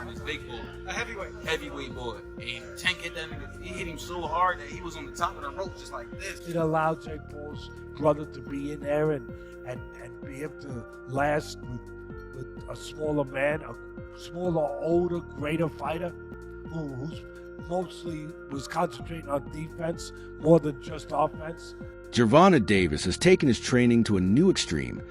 This big boy. A heavyweight. Heavyweight boy. And Tank hit that nigga. He hit him so hard that he was on the top of the rope just like this. It allowed Jake Paul's brother to be in there and be able to last with a smaller man, a smaller, older, greater fighter who's mostly was concentrating on defense more than just offense. Gervonta Davis has taken his training to a new extreme,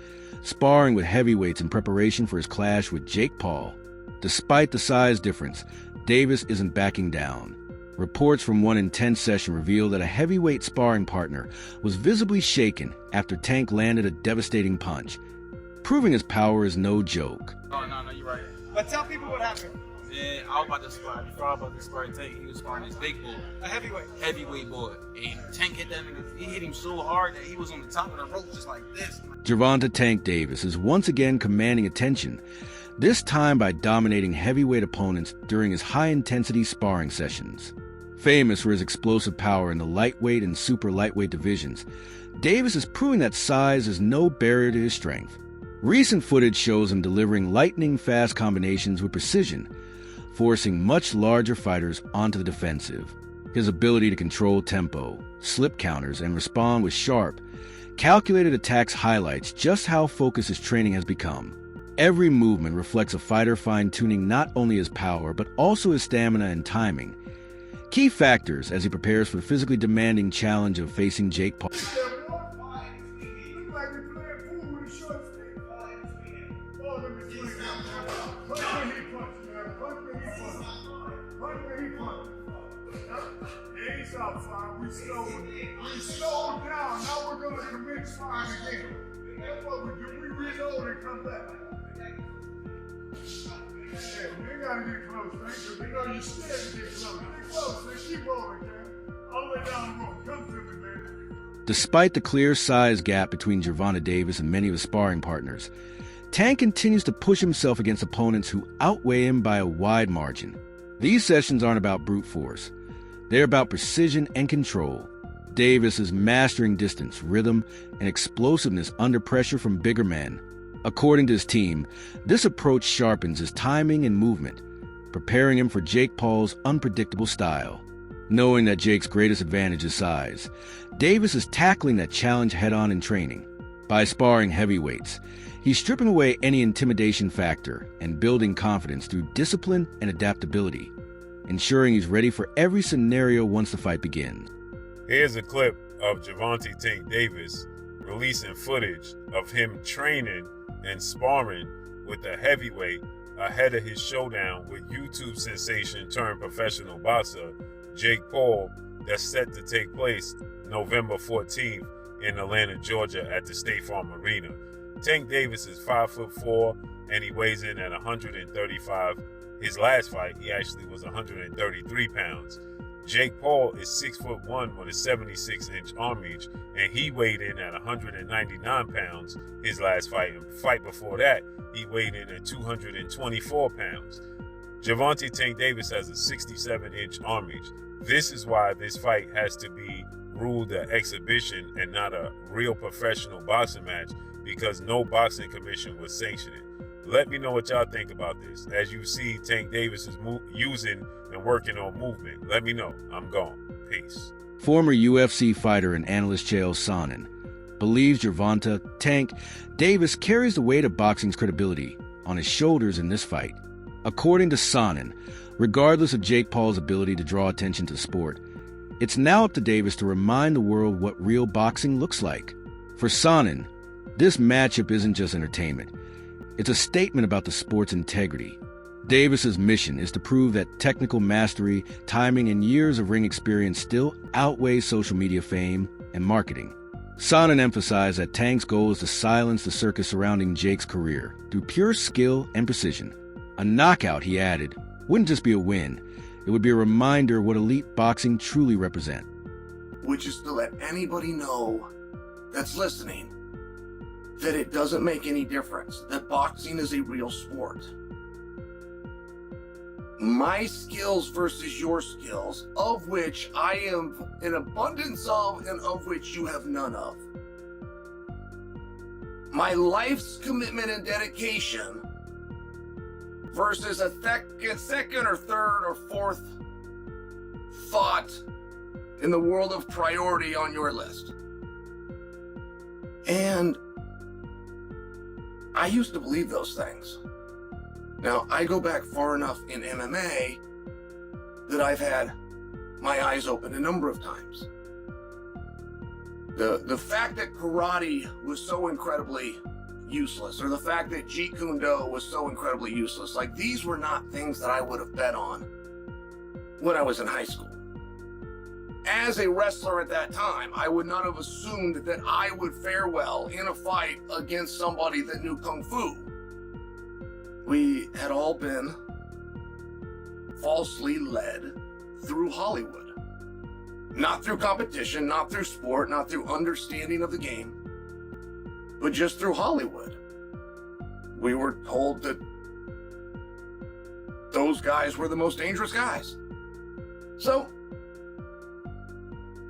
sparring with heavyweights in preparation for his clash with Jake Paul. Despite the size difference, Davis isn't backing down. Reports from one intense session reveal that a heavyweight sparring partner was visibly shaken after Tank landed a devastating punch. Proving his power is no joke. Oh, no, you're right. But tell people what happened. Man, I was about to spar. Before I was about to spar Tank, he was sparring this big boy. A heavyweight. Heavyweight boy. And Tank hit that nigga. He hit him so hard that he was on the top of the rope just like this. Gervonta "Tank" Davis is once again commanding attention, this time by dominating heavyweight opponents during his high-intensity sparring sessions. Famous for his explosive power in the lightweight and super lightweight divisions, Davis is proving that size is no barrier to his strength. Recent footage shows him delivering lightning-fast combinations with precision, forcing much larger fighters onto the defensive. His ability to control tempo, slip counters, and respond with sharp, calculated attacks highlights just how focused his training has become. Every movement reflects a fighter fine-tuning not only his power, but also his stamina and timing, key factors as he prepares for the physically demanding challenge of facing Jake Paul. We slowed down. Now we're going to commit sparring again. That's what we do. We reload and come back. Yeah, you gotta get close, man, because they know you're scared to get close. Get close, man. Keep rolling, man. All the way down the road. Come to me, man. Despite the clear size gap between Gervonta Davis and many of his sparring partners, Tank continues to push himself against opponents who outweigh him by a wide margin. These sessions aren't about brute force. They're about precision and control. Davis is mastering distance, rhythm, and explosiveness under pressure from bigger men. According to his team, this approach sharpens his timing and movement, preparing him for Jake Paul's unpredictable style. Knowing that Jake's greatest advantage is size, Davis is tackling that challenge head-on in training. By sparring heavyweights, he's stripping away any intimidation factor and building confidence through discipline and adaptability, ensuring he's ready for every scenario once the fight begins. Here's a clip of Gervonta "Tank" Davis releasing footage of him training and sparring with a heavyweight ahead of his showdown with YouTube sensation turned professional boxer Jake Paul that's set to take place November 14th in Atlanta, Georgia at the State Farm Arena. Tank Davis is 5'4" and he weighs in at 135. His last fight, he actually was 133 pounds. Jake Paul is 6'1" with a 76-inch arm reach, and he weighed in at 199 pounds his last fight. And the fight before that, he weighed in at 224 pounds. Gervonta "Tank" Davis has a 67-inch arm reach. This is why this fight has to be ruled an exhibition and not a real professional boxing match, because no boxing commission would sanction it. Let me know what y'all think about this. As you see, Tank Davis is using and working on movement. Let me know. I'm gone. Peace. Former UFC fighter and analyst Chael Sonnen believes Gervonta "Tank" Davis carries the weight of boxing's credibility on his shoulders in this fight. According to Sonnen, regardless of Jake Paul's ability to draw attention to the sport, it's now up to Davis to remind the world what real boxing looks like. For Sonnen, this matchup isn't just entertainment. It's a statement about the sport's integrity. Davis's mission is to prove that technical mastery, timing, and years of ring experience still outweigh social media fame and marketing. Sonnen emphasized that Tank's goal is to silence the circus surrounding Jake's career through pure skill and precision. A knockout, he added, wouldn't just be a win. It would be a reminder of what elite boxing truly represents. Which is to let anybody know that's listening that it doesn't make any difference, that boxing is a real sport. My skills versus your skills, of which I am an abundance of and of which you have none of. my life's commitment and dedication versus a second or third or fourth thought in the world of priority on your list. And I used to believe those things. Now, I go back far enough in MMA that I've had my eyes open a number of times. The fact that karate was so incredibly useless, or the fact that Jeet Kune Do was so incredibly useless, like, these were not things that I would have bet on when I was in high school. As a wrestler at that time, I would not have assumed that I would fare well in a fight against somebody that knew Kung Fu. We had all been falsely led through Hollywood. Not through competition, not through sport, not through understanding of the game, but just through Hollywood. We were told that those guys were the most dangerous guys. So,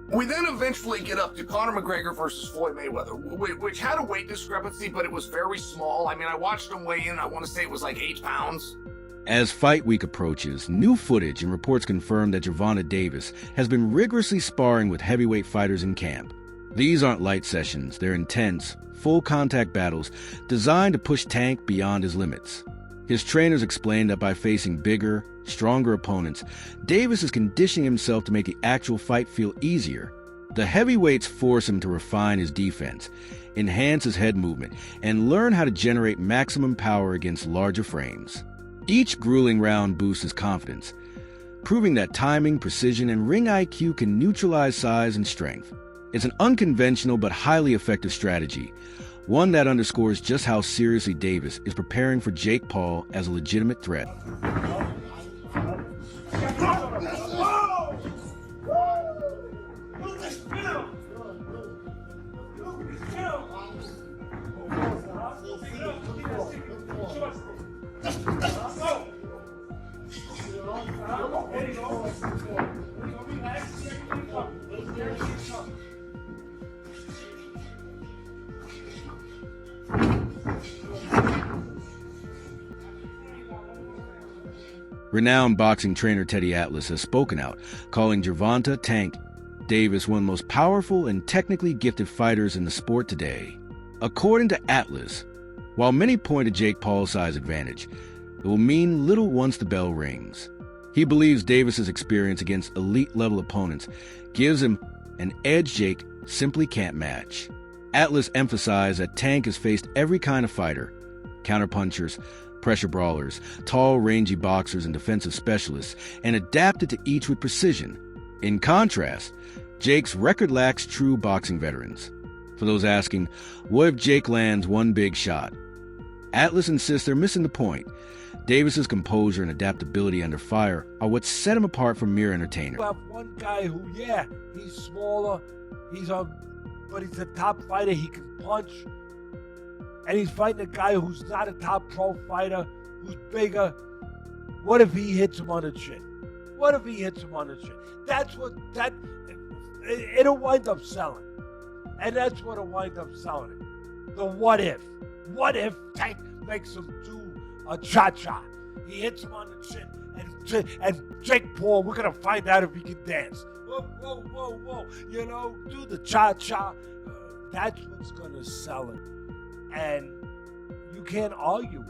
we then eventually get up to Conor McGregor versus Floyd Mayweather, which had a weight discrepancy, but it was very small. I mean, I watched him weigh in, I want to say it was like 8 pounds. As fight week approaches, new footage and reports confirm that Gervonta Davis has been rigorously sparring with heavyweight fighters in camp. These aren't light sessions, they're intense, full-contact battles designed to push Tank beyond his limits. His trainers explain that by facing bigger, stronger opponents, Davis is conditioning himself to make the actual fight feel easier. The heavyweights force him to refine his defense, enhance his head movement, and learn how to generate maximum power against larger frames. Each grueling round boosts his confidence, proving that timing, precision, and ring IQ can neutralize size and strength. It's an unconventional but highly effective strategy, one that underscores just how seriously Davis is preparing for Jake Paul as a legitimate threat. Renowned boxing trainer Teddy Atlas has spoken out, calling Gervonta "Tank" Davis one of the most powerful and technically gifted fighters in the sport today. According to Atlas, while many point to Jake Paul's size advantage, it will mean little once the bell rings. He believes Davis's experience against elite-level opponents gives him an edge Jake simply can't match. Atlas emphasized that Tank has faced every kind of fighter: counterpunchers, pressure brawlers, tall, rangy boxers, and defensive specialists, and adapted to each with precision. In contrast, Jake's record lacks true boxing veterans. For those asking, what if Jake lands one big shot? Atlas insists they're missing the point. Davis's composure and adaptability under fire are what set him apart from mere entertainers. You have one guy who, he's smaller, but he's a top fighter, he can punch. And he's fighting a guy who's not a top pro fighter, who's bigger. What if he hits him on the chin? What if he hits him on the chin? It'll wind up selling. And that's what'll wind up selling it. The what if. What if Tank makes him do a cha-cha? He hits him on the chin. And Jake Paul, we're going to find out if he can dance. Whoa. Do the cha-cha. That's what's going to sell it. And you can't argue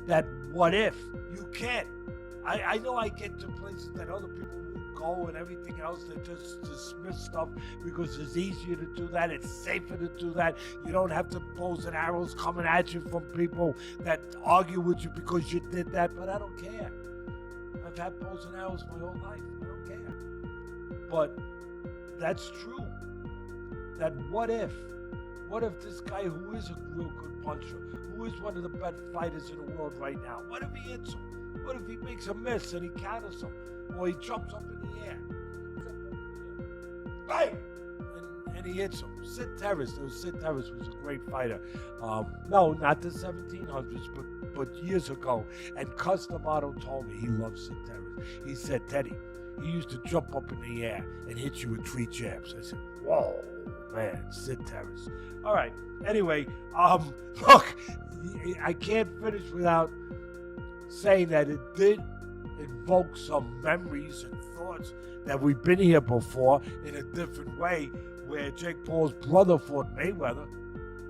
that what if. You can't. I know I get to places that other people won't go and everything else. They just dismiss stuff because it's easier to do that. It's safer to do that. You don't have to bows and arrows coming at you from people that argue with you because you did that. But I don't care. I've had bows and arrows my whole life. I don't care. But that's true. That what if. What if this guy who is a real good puncher, who is one of the best fighters in the world right now, what if he hits him? What if he makes a miss and he counters him? Or he jumps up in the air? Bang! And he hits him. Sid Terrace was a great fighter. No, not the 1700s, but years ago. And Cus D'Amato told me he loves Sid Terrace. He said, Teddy, he used to jump up in the air and hit you with 3 jabs. I said, whoa, man, Sid Terrace. All right. Anyway, look, I can't finish without saying that it did invoke some memories and thoughts that we've been here before in a different way, where Jake Paul's brother fought Mayweather.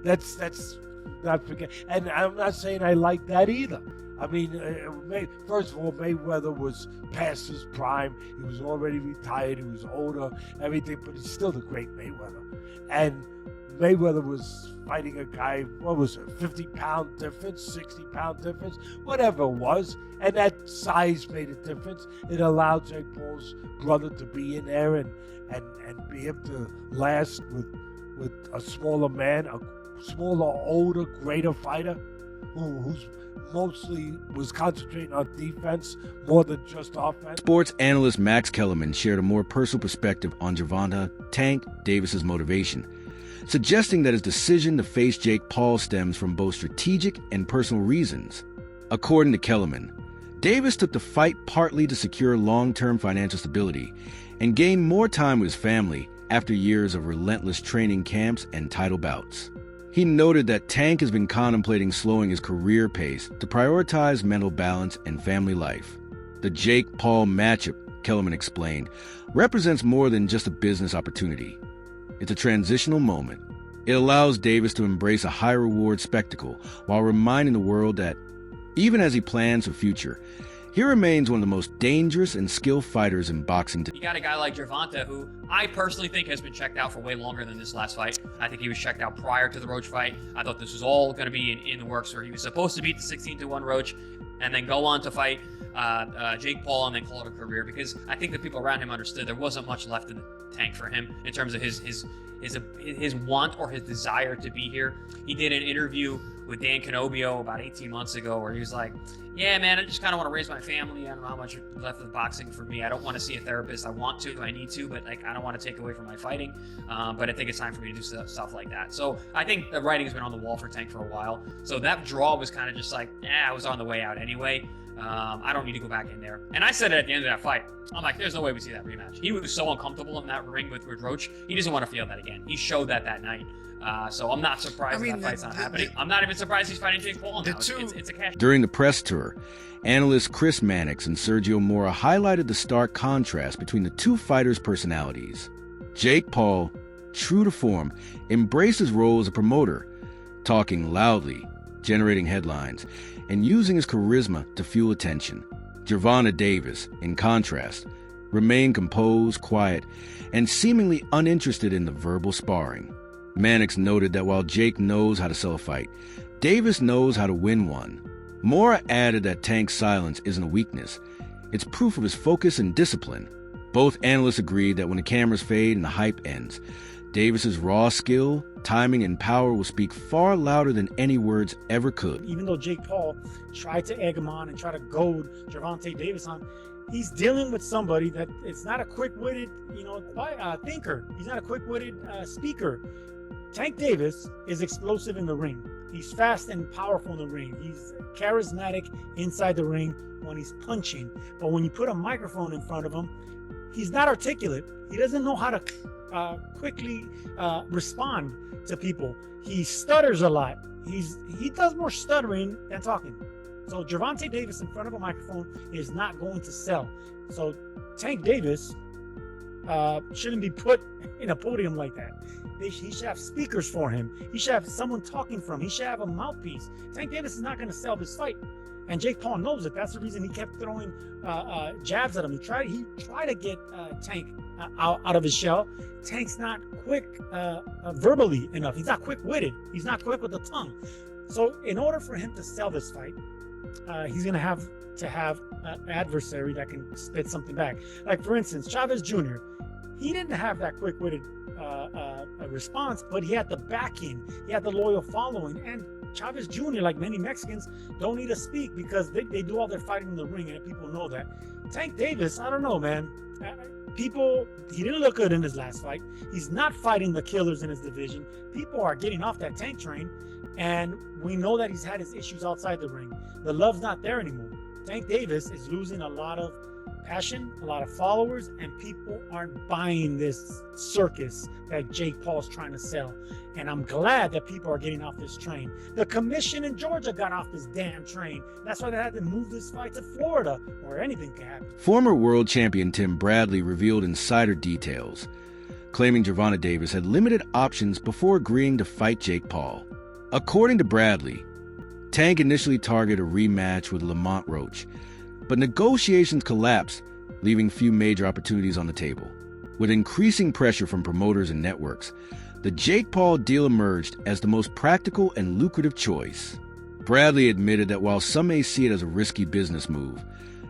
That's not forget. And I'm not saying I like that either. I mean, first of all, Mayweather was past his prime. He was already retired. He was older, everything, but he's still the great Mayweather. And Mayweather was fighting a guy, what was it, 50-pound difference, 60-pound difference, whatever it was. And that size made a difference. It allowed Jake Paul's brother to be in there and be able to last with a smaller man, a smaller, older, greater fighter who's mostly was concentrating on defense more than just offense. Sports analyst Max Kellerman shared a more personal perspective on Gervonta "Tank" Davis's motivation, suggesting that his decision to face Jake Paul stems from both strategic and personal reasons. According to Kellerman, Davis took the fight partly to secure long-term financial stability and gain more time with his family after years of relentless training camps and title bouts. He noted that Tank has been contemplating slowing his career pace to prioritize mental balance and family life. The Jake Paul matchup, Kellerman explained, represents more than just a business opportunity. It's a transitional moment. It allows Davis to embrace a high-reward spectacle while reminding the world that, even as he plans for the future, he remains one of the most dangerous and skilled fighters in boxing today. You got a guy like Gervonta, who I personally think has been checked out for way longer than this last fight. I think he was checked out prior to the Roach fight. I thought this was all going to be in the works, where he was supposed to beat the 16-1 Roach and then go on to fight Jake Paul and then call it a career, because I think the people around him understood there wasn't much left in the tank for him in terms of his want or his desire to be here. He did an interview with Dan Canobio about 18 months ago where he was like, yeah, man, I just kind of want to raise my family. I don't know how much left of the boxing for me. I don't want to see a therapist. I want to, I need to, but like I don't want to take away from my fighting. But I think it's time for me to do stuff like that. So I think the writing has been on the wall for Tank for a while. So that draw was kind of just like, I was on the way out anyway. I don't need to go back in there. And I said it at the end of that fight. I'm like, there's no way we see that rematch. He was so uncomfortable in that ring with Roach. He doesn't want to feel that again. He showed that night. So I'm not surprised that fight's not happening. I'm not even surprised he's fighting Jake Paul now. It's a cash. During the press tour, analysts Chris Mannix and Sergio Mora highlighted the stark contrast between the two fighters' personalities. Jake Paul, true to form, embraced his role as a promoter, talking loudly, generating headlines, and using his charisma to fuel attention. Gervonta Davis, in contrast, remained composed, quiet, and seemingly uninterested in the verbal sparring. Mannix noted that while Jake knows how to sell a fight, Davis knows how to win one. Mora added that Tank's silence isn't a weakness. It's proof of his focus and discipline. Both analysts agreed that when the cameras fade and the hype ends, Davis's raw skill, timing, and power will speak far louder than any words ever could. Even though Jake Paul tried to egg him on and try to goad Gervonta Davis on, he's dealing with somebody that it's not a quick-witted, thinker. He's not a quick-witted speaker. Tank Davis is explosive in the ring. He's fast and powerful in the ring. He's charismatic inside the ring when he's punching. But when you put a microphone in front of him, he's not articulate. He doesn't know how to quickly respond to people. He stutters a lot. He does more stuttering than talking. So Gervonta Davis in front of a microphone is not going to sell. So Tank Davis shouldn't be put in a podium like that. He should have speakers for him. He should have someone talking for him. He should have a mouthpiece. Tank Davis is not going to sell this fight. And Jake Paul knows it. That's the reason he kept throwing jabs at him. He tried to get Tank out of his shell. Tank's not quick verbally enough. He's not quick-witted. He's not quick with the tongue. So in order for him to sell this fight, he's going to have an adversary that can spit something back. Like, for instance, Chavez Jr., he didn't have that quick-witted response, but he had the backing. He had the loyal following. And Chavez Jr., like many Mexicans, don't need to speak because they do all their fighting in the ring, and people know that. Tank Davis, I don't know, man. He didn't look good in his last fight. He's not fighting the killers in his division. People are getting off that Tank train, and we know that he's had his issues outside the ring. The love's not there anymore. Tank Davis is losing a lot of passion, a lot of followers, and people aren't buying this circus that Jake Paul's trying to sell. And I'm glad that people are getting off this train. The commission in Georgia got off this damn train. That's why they had to move this fight to Florida, where anything can happen. Former world champion Tim Bradley revealed insider details, claiming Gervonta Davis had limited options before agreeing to fight Jake Paul. According to Bradley, Tank initially targeted a rematch with Lamont Roach, but negotiations collapsed, leaving few major opportunities on the table. With increasing pressure from promoters and networks, the Jake Paul deal emerged as the most practical and lucrative choice. Bradley admitted that while some may see it as a risky business move,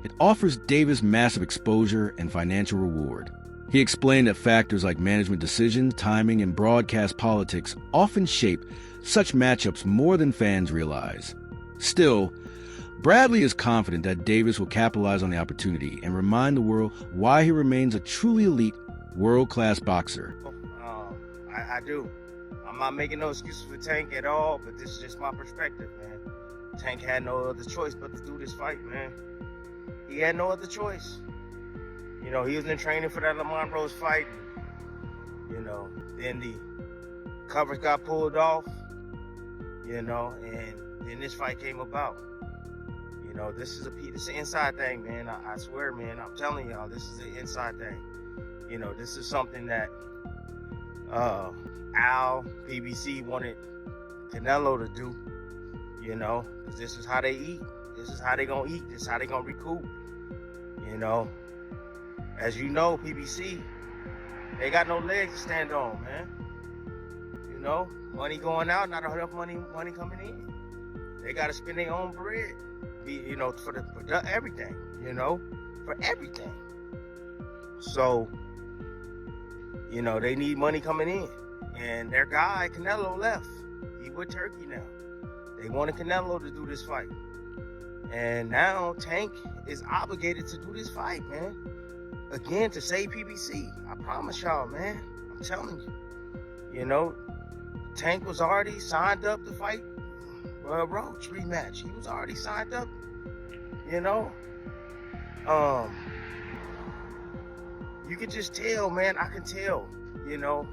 it offers Davis massive exposure and financial reward. He explained that factors like management decisions, timing, and broadcast politics often shape such matchups more than fans realize. Still, Bradley is confident that Davis will capitalize on the opportunity and remind the world why he remains a truly elite, world-class boxer. I do. I'm not making no excuses for Tank at all, but this is just my perspective, man. Tank had no other choice but to do this fight, man. He had no other choice. You know, he was in training for that Lamont Roach fight. You know, then the covers got pulled off, you know, and then this fight came about. You know, this is an inside thing, man. I swear, man, I'm telling y'all, this is an inside thing. You know, this is something that Al, PBC wanted Canelo to do, you know, because this is how they eat. This is how they gonna eat. This is how they gonna recoup, you know. As you know, PBC, they got no legs to stand on, man. You know, money going out, not enough money coming in. They got to spend their own bread, you know, for everything, you know, for everything. So, you know, they need money coming in. And their guy, Canelo, left. He with Turkey now. They wanted Canelo to do this fight. And now Tank is obligated to do this fight, man. Again, to save PBC. I promise y'all, man. I'm telling you. You know, Tank was already signed up to fight Roach rematch. He was already signed up. You know? You can just tell, man. I can tell. You know,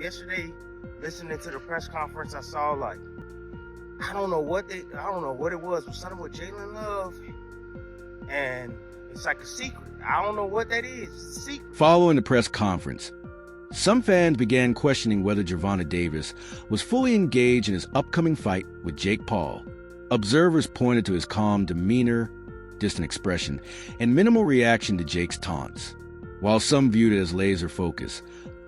yesterday, listening to the press conference, I saw like, I don't know what it was. It was something with Jalen Love, and it's like a secret. I don't know what that is. It's a secret. Following the press conference, some fans began questioning whether Gervonta Davis was fully engaged in his upcoming fight with Jake Paul. Observers pointed to his calm demeanor, distant expression, and minimal reaction to Jake's taunts. While some viewed it as laser focus,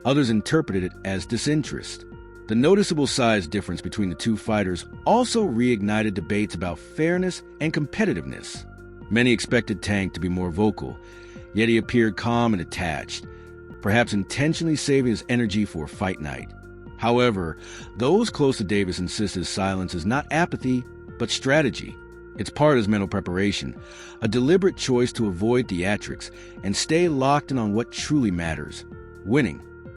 others interpreted it as disinterest. The noticeable size difference between the two fighters also reignited debates about fairness and competitiveness. Many expected Tank to be more vocal, yet he appeared calm and detached, perhaps intentionally saving his energy for fight night. However, those close to Davis insist his silence is not apathy, but strategy. It's part of his mental preparation, a deliberate choice to avoid theatrics and stay locked in on what truly matters: winning.